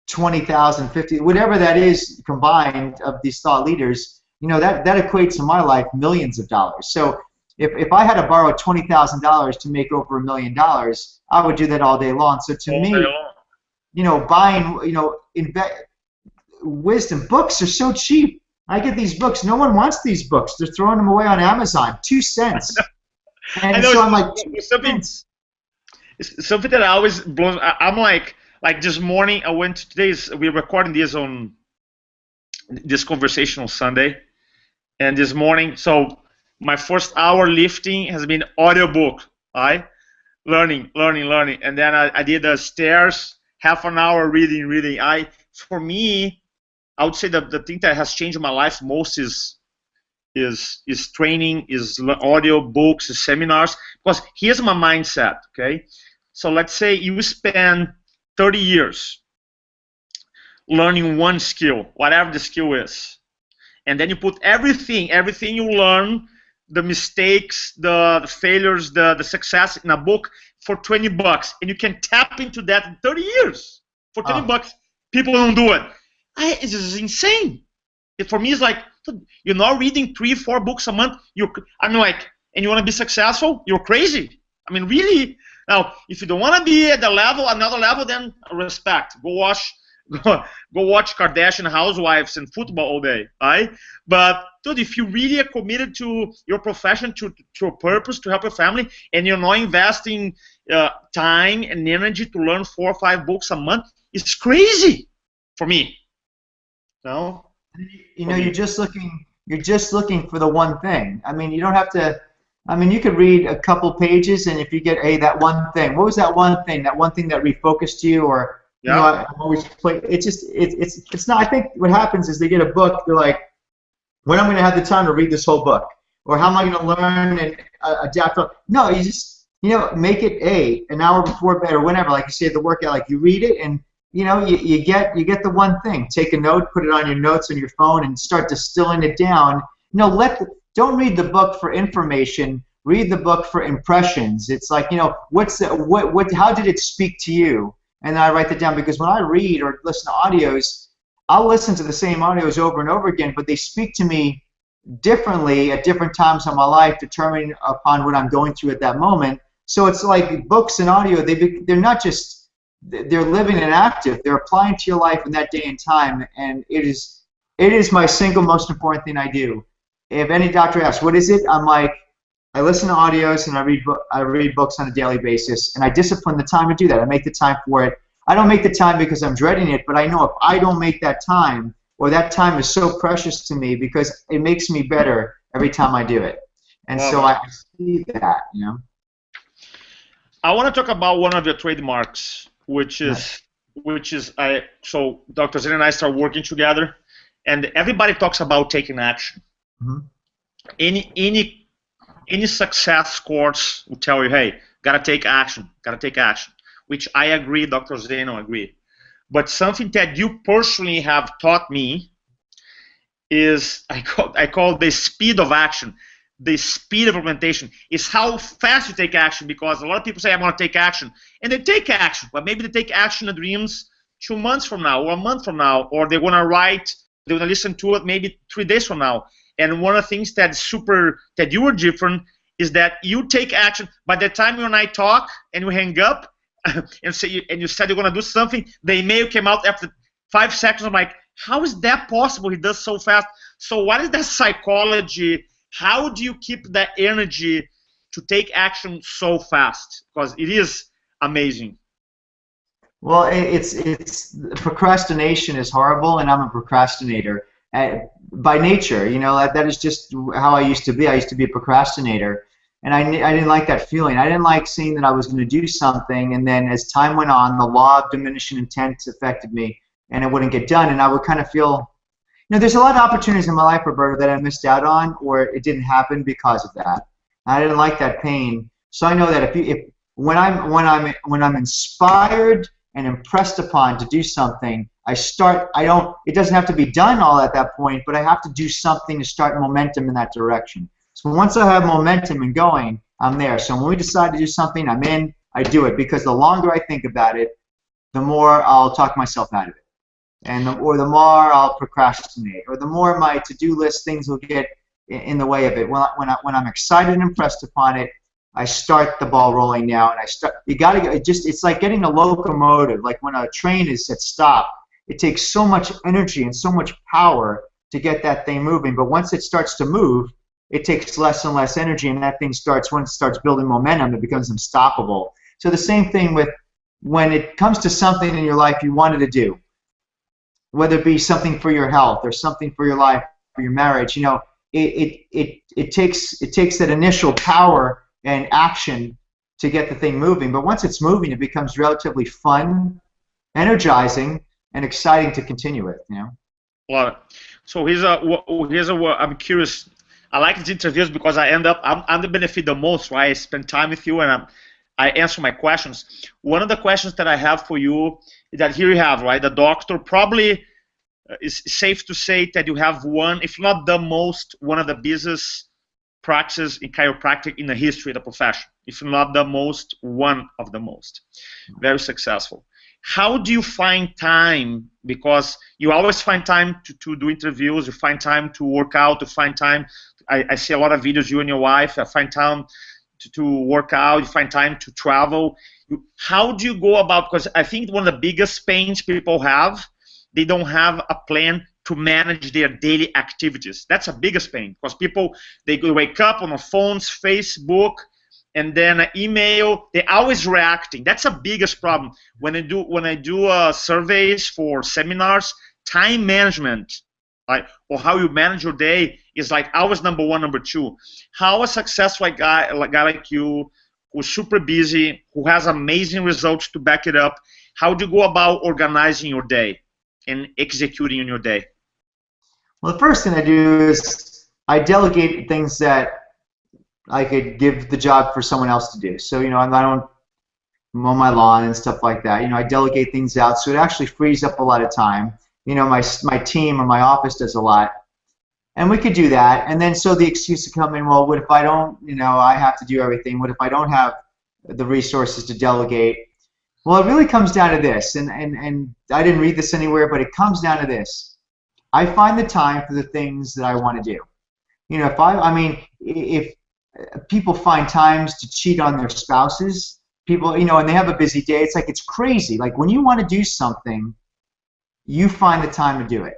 20,000, 50, whatever that is combined of these thought leaders, that equates in my life millions of dollars. So if I had to borrow $20,000 to make over $1 million, I would do that all day long. So to me, buying, wisdom books are so cheap. I get these books. No one wants these books. They're throwing them away on Amazon. 2 cents. I And know so I'm like, it's something that I always blows. I'm like this morning. I went to we're recording this on this conversation on Sunday, and this morning, so my first hour lifting has been audiobook. Right, learning, and then I did the stairs, half an hour reading. For me, I would say that the thing that has changed my life most is training, is audio books, is seminars. Because here's my mindset. Okay, so let's say you spend 30 years learning one skill, whatever the skill is, and then you put everything you learn, the mistakes, the failures, the success in a book for 20 bucks, and you can tap into that in 30 years for 20 bucks. People don't do it. It is insane. For me, it's like, you're not reading 3-4 books a month. I'm like, and you want to be successful? You're crazy. I mean, really. Now, if you don't want to be at the level, another level, then respect. Go watch Kardashian housewives and football all day, right? But dude, if you really are committed to your profession, to a purpose, to help your family, and you're not investing time and energy to learn 4 or 5 books a month, it's crazy for me. No. You know, you're just looking for the one thing. I mean, you don't have to. I mean, you could read a couple pages, and if you get, hey, that one thing. What was that one thing? That one thing that refocused you, or you know, I'm always play. It's not. I think what happens is they get a book. They're like, when am I going to have the time to read this whole book, or how am I going to learn and adapt? No, you just make it an hour before bed or whenever, like you say at the workout. Like you read it and. You get the one thing. Take a note, put it on your notes on your phone, and start distilling it down. Don't read the book for information. Read the book for impressions. It's like, how did it speak to you? And then I write that down, because when I read or listen to audios, I'll listen to the same audios over and over again, but they speak to me differently at different times in my life, determining upon what I'm going through at that moment. So it's like books and audio. They're not just. They're living and active. They're applying to your life in that day and time, and it is my single most important thing I do. If any doctor asks, what is it? I'm like, I listen to audios and I read books on a daily basis, and I discipline the time to do that. I make the time for it. I don't make the time because I'm dreading it, but I know if I don't make that time, or that time is so precious to me because it makes me better every time I do it. And so I see that, I want to talk about one of your trademarks, which is so Dr. Zaino and I start working together, and everybody talks about taking action. Mm-hmm. Any success course will tell you, hey, gotta take action, which I agree, Dr. Zaino agree. But something that you personally have taught me is I call the speed of action. The speed of implementation is how fast you take action, because a lot of people say, I want to take action, and they take action, but maybe they take action in dreams 2 months from now, or a month from now, or they're going to write, they're going to listen to it maybe 3 days from now. And one of the things that you were different is that you take action. By the time you and I talk and we hang up and you said you're going to do something, the email came out after 5 seconds. I'm like, how is that possible? He does so fast. So what is that psychology? How do you keep that energy to take action so fast? Because it is amazing. Well, it's procrastination is horrible, and I'm a procrastinator by nature. That is just how I used to be. I used to be a procrastinator, and I didn't like that feeling. I didn't like seeing that I was going to do something, and then as time went on, the law of diminishing intent affected me, and it wouldn't get done, and I would kind of feel. There's a lot of opportunities in my life, Roberto, that I missed out on, or it didn't happen because of that. I didn't like that pain. So I know that when I'm inspired and impressed upon to do something, it doesn't have to be done all at that point, but I have to do something to start momentum in that direction. So once I have momentum and going, I'm there. So when we decide to do something, I'm in, I do it, because the longer I think about it, the more I'll talk myself out of it. Or the more I'll procrastinate, or the more my to-do list things will get in the way of it. When I'm excited and impressed upon it, I start the ball rolling now, and it's like getting a locomotive. Like when a train is at stop, it takes so much energy and so much power to get that thing moving. But once it starts to move, it takes less and less energy, and that thing starts, when it starts building momentum, it becomes unstoppable. So the same thing with when it comes to something in your life you wanted to do, whether it be something for your health or something for your life, for your marriage, you know, it takes that initial power and action to get the thing moving. But once it's moving, it becomes relatively fun, energizing, and exciting to continue with, you know. Love it. So I'm curious. I like these interviews because I'm the benefit the most, right? I spend time with you and I answer my questions. One of the questions that I have for you is that here you have, right, the doctor. Probably it's safe to say that you have one, if not the most, one of the business practices in chiropractic in the history of the profession. If not the most, one of the most. Very successful. How do you find time? Because you always find time to do interviews, you find time to work out, to find time. I see a lot of videos, you and your wife. I find time to work out, you find time to travel. How do you go about, because I think one of the biggest pains people have, they don't have a plan to manage their daily activities. That's the biggest pain, because people, they wake up on their phones, Facebook, and then an email, they're always reacting. That's the biggest problem. When I do surveys for seminars, time management, like, or how you manage your day is like always number one, number two. How a successful guy like you, who's super busy, who has amazing results to back it up, how do you go about organizing your day and executing on your day? Well, the first thing I do is I delegate things that I could give the job for someone else to do. So, you know, I don't mow my lawn and stuff like that. You know, I delegate things out, so it actually frees up a lot of time. You know, my team or my office does a lot, and we could do that. And then so the excuse to come in, well, what if I don't, you know, I have to do everything. What if I don't have the resources to delegate? Well, it really comes down to this, and I didn't read this anywhere, but it comes down to this. I find the time for the things that I want to do. You know, if people find times to cheat on their spouses, people, you know, and they have a busy day, it's like, it's crazy. Like, when you want to do something, you find the time to do it.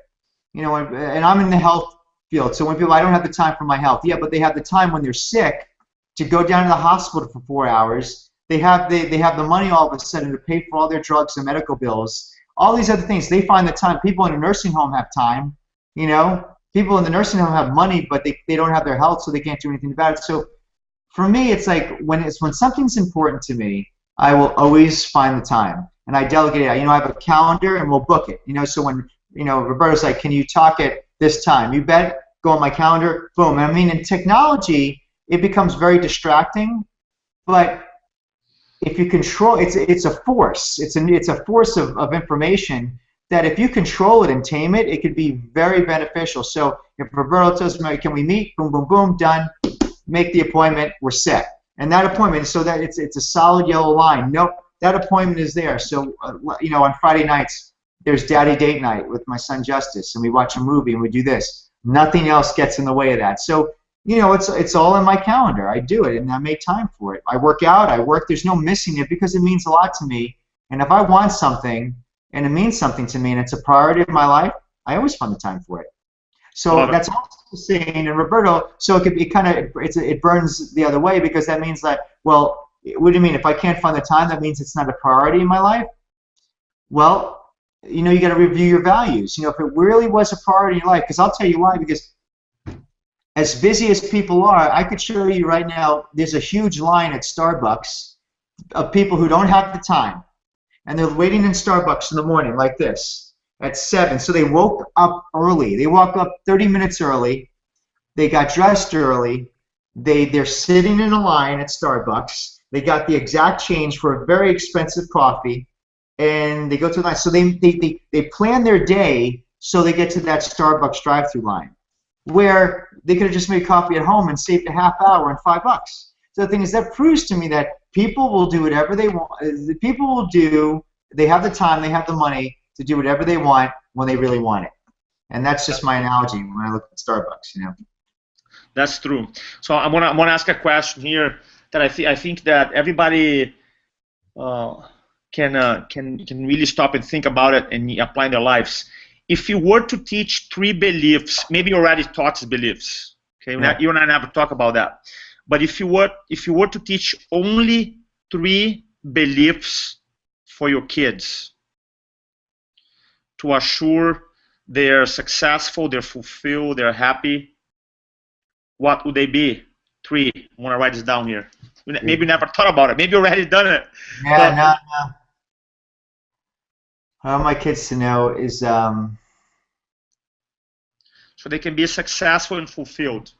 You know, and I'm in the health field, so when people, I don't have the time for my health. Yeah, but they have the time when they're sick to go down to the hospital for 4 hours. They have the money all of a sudden to pay for all their drugs and medical bills. All these other things, they find the time. People in a nursing home have time, you know. People in the nursing home have money, but they don't have their health, so they can't do anything about it. So for me, it's like when something's important to me, I will always find the time, and I delegate it. You know, I have a calendar, and we'll book it. You know, so when, you know, Roberto's like, "Can you talk at this time?" You bet. Go on my calendar. Boom. I mean, in technology, it becomes very distracting, but if you control, it's a force. It's a force of information that if you control it and tame it, it could be very beneficial. So if Roberto tells me, "Can we meet?" Boom, boom, boom, done. Make the appointment. We're set. And that appointment, so that it's a solid yellow line. Nope, that appointment is there. So you know, on Friday nights, there's daddy date night with my son Justice, and we watch a movie and we do this. Nothing else gets in the way of that. So, you know, it's all in my calendar. I do it, and I make time for it. I work out. I work. There's no missing it because it means a lot to me. And if I want something and it means something to me and it's a priority of my life, I always find the time for it. So that's also saying, and Roberto, so it burns the other way, because that means that, well, what do you mean? If I can't find the time, that means it's not a priority in my life? Well, you know, you got to review your values. You know, if it really was a priority in your life, because I'll tell you why, because as busy as people are, I could show you right now, there's a huge line at Starbucks of people who don't have the time, and they're waiting in Starbucks in the morning like this at 7. So they woke up early. They woke up 30 minutes early. They got dressed early. They're sitting in a line at Starbucks. They got the exact change for a very expensive coffee, and they go to the line. So they plan their day so they get to that Starbucks drive-through line, where they could have just made coffee at home and saved a half hour and $5. So the thing is, that proves to me that people will do whatever they want. People will do. They have the time. They have the money to do whatever they want when they really want it. And that's just my analogy when I look at Starbucks, you know. That's true. So I'm gonna ask a question here that I think that everybody can really stop and think about it and apply in their lives. if you were to teach 3 beliefs, maybe you already taught these beliefs. Okay, Yeah. you and I never talk about that. But if you were to teach only 3 beliefs for your kids to assure they're successful, they're fulfilled, they're happy, what would they be? 3. I want to write this down here. Maybe you never thought about it. Maybe you already done it. Yeah, no. I want my kids to know is so they can be successful and fulfilled.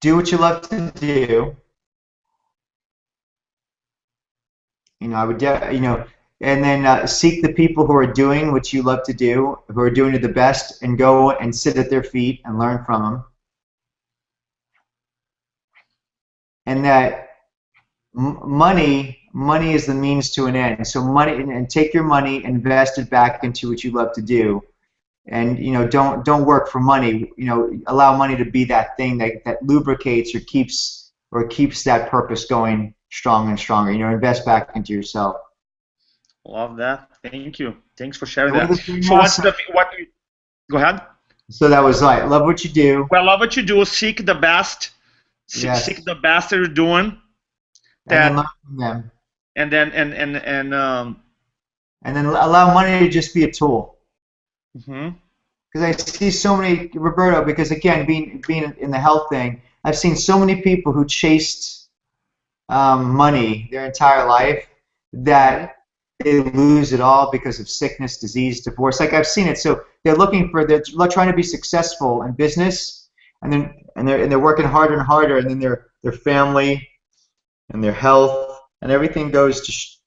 do what you love to do. I would, and then seek the people who are doing what you love to do, who are doing it the best, and go and sit at their feet and learn from them. And that money is the means to an end. So money, and take your money, invest it back into what you love to do, and don't work for money. Allow money to be that thing that lubricates or keeps that purpose going stronger and stronger. Invest back into yourself. Love that. Thank you. Thanks for sharing Yeah, that. So go ahead. So that was like, love what you do. Well, love what you do. Seek the best. Yes. Seek the best that you're doing. And then learn from them. And then allow money to just be a tool. Mm-hmm. Because I see so many, Roberto, because again, being in the health thing, I've seen so many people who chased money their entire life that they lose it all because of sickness, disease, divorce. Like I've seen it. So they're trying to be successful in business, and they're working harder and harder, and then their family and their health and everything goes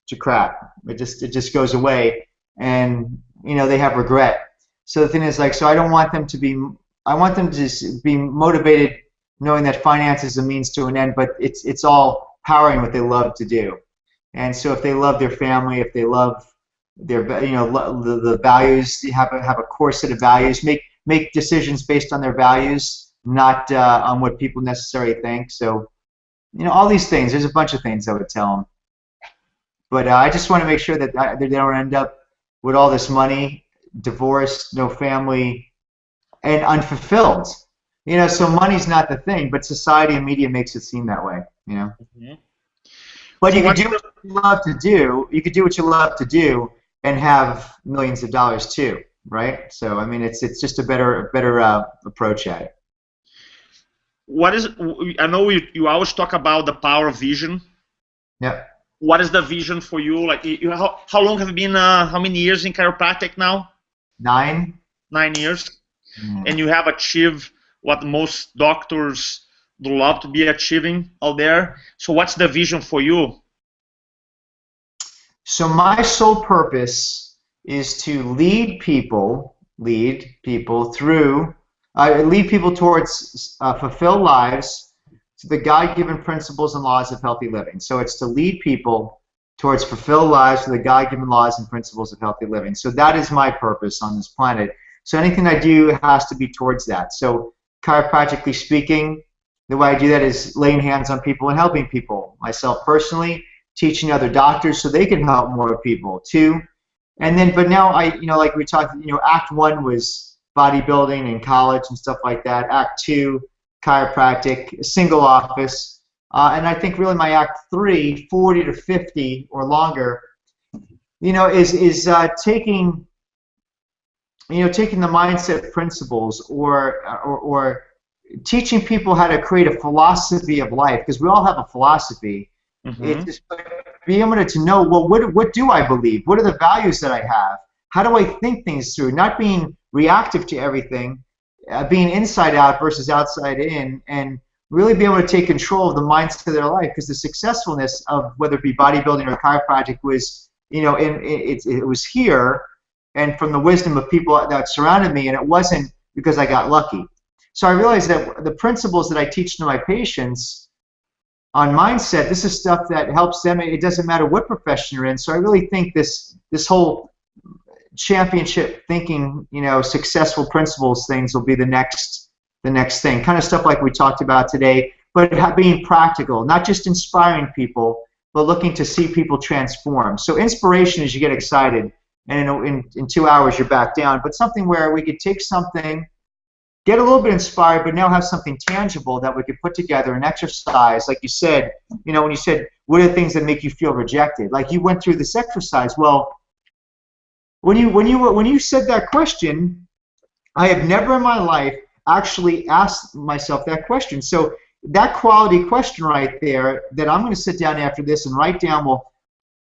to crap. It just goes away, and they have regret. So the thing is, like, so I want them to just be motivated, knowing that finance is a means to an end, but it's all powering what they love to do. And so if they love their family, if they love their the values, have a core set of values, make decisions based on their values, not on what people necessarily think. So all these things. There's a bunch of things I would tell them. But I just want to make sure that they don't end up with all this money, divorced, no family, and unfulfilled. So money's not the thing, but society and media makes it seem that way. Mm-hmm. But you can do what you love to do. You could do what you love to do and have millions of dollars too, right? So I mean, it's just a better approach at it. I know you always talk about the power of vision. Yeah. What is the vision for you? Like, how long have you been? How many years in chiropractic now? 9. 9 years. Mm. And you have achieved what most doctors do love to be achieving out there. So what's the vision for you? So my sole purpose is to lead people towards fulfilled lives to the God-given principles and laws of healthy living. So it's to lead people towards fulfilled lives to the God-given laws and principles of healthy living. So that is my purpose on this planet. So anything I do has to be towards that. So chiropractically speaking, the way I do that is laying hands on people and helping people. Myself personally, teaching other doctors so they can help more people too. And then, but now like we talked, Act 1 was bodybuilding in college and stuff like that. Act 2, chiropractic, single office. And I think really my Act 3, 40 to 50 or longer, is taking the mindset principles or teaching people how to create a philosophy of life, because we all have a philosophy. Mm-hmm. It's just being able to know, well, what do I believe? What are the values that I have? How do I think things through? Not being reactive to everything, being inside out versus outside in, and really be able to take control of the mindset of their life. Because the successfulness of whether it be bodybuilding or chiropractic was, it was here, and from the wisdom of people that surrounded me, and it wasn't because I got lucky. So I realized that the principles that I teach to my patients on mindset, this is stuff that helps them. It doesn't matter what profession you're in. So I really think this whole championship thinking, successful principles things will be the next thing. Kind of stuff like we talked about today, but being practical, not just inspiring people, but looking to see people transform. So inspiration is you get excited. and in 2 hours you're back down. But something where we could take something, get a little bit inspired, but now have something tangible that we could put together, an exercise. Like you said, when you said, what are the things that make you feel rejected? Like you went through this exercise. Well, when you said that question, I have never in my life actually asked myself that question. So that quality question right there, that I'm going to sit down after this and write down, well,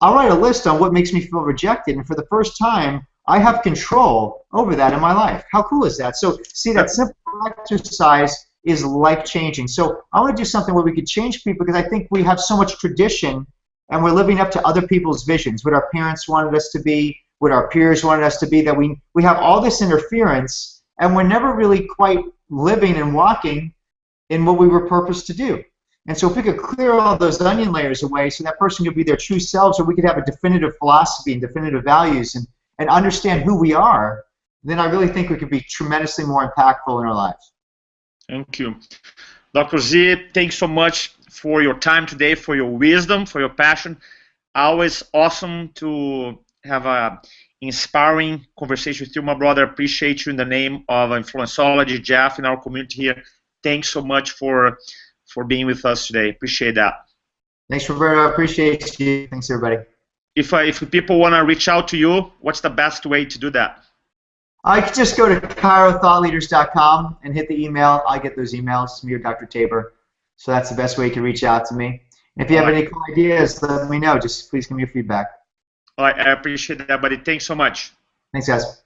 I'll write a list on what makes me feel rejected, and for the first time, I have control over that in my life. How cool is that? So see, that simple exercise is life-changing. So I want to do something where we could change people, because I think we have so much tradition, and we're living up to other people's visions, what our parents wanted us to be, what our peers wanted us to be, that we have all this interference, and we're never really quite living and walking in what we were purposed to do. And so if we could clear all those onion layers away so that person could be their true selves, or we could have a definitive philosophy and definitive values and understand who we are, then I really think we could be tremendously more impactful in our lives. Thank you. Dr. Z, thanks so much for your time today, for your wisdom, for your passion. Always awesome to have a inspiring conversation with you, my brother. Appreciate you in the name of InfluenceOlogy, Jeff, in our community here. Thanks so much for being with us today. Appreciate that. Thanks, Roberto. I appreciate you. Thanks, everybody. If people want to reach out to you, what's the best way to do that? I could just go to chirothoughtleaders.com and hit the email. I get those emails, me or Dr. Tabor. So that's the best way you can reach out to me. And if you have any cool ideas, let me know. Just please give me your feedback. All right, I appreciate that, buddy. Thanks so much. Thanks, guys.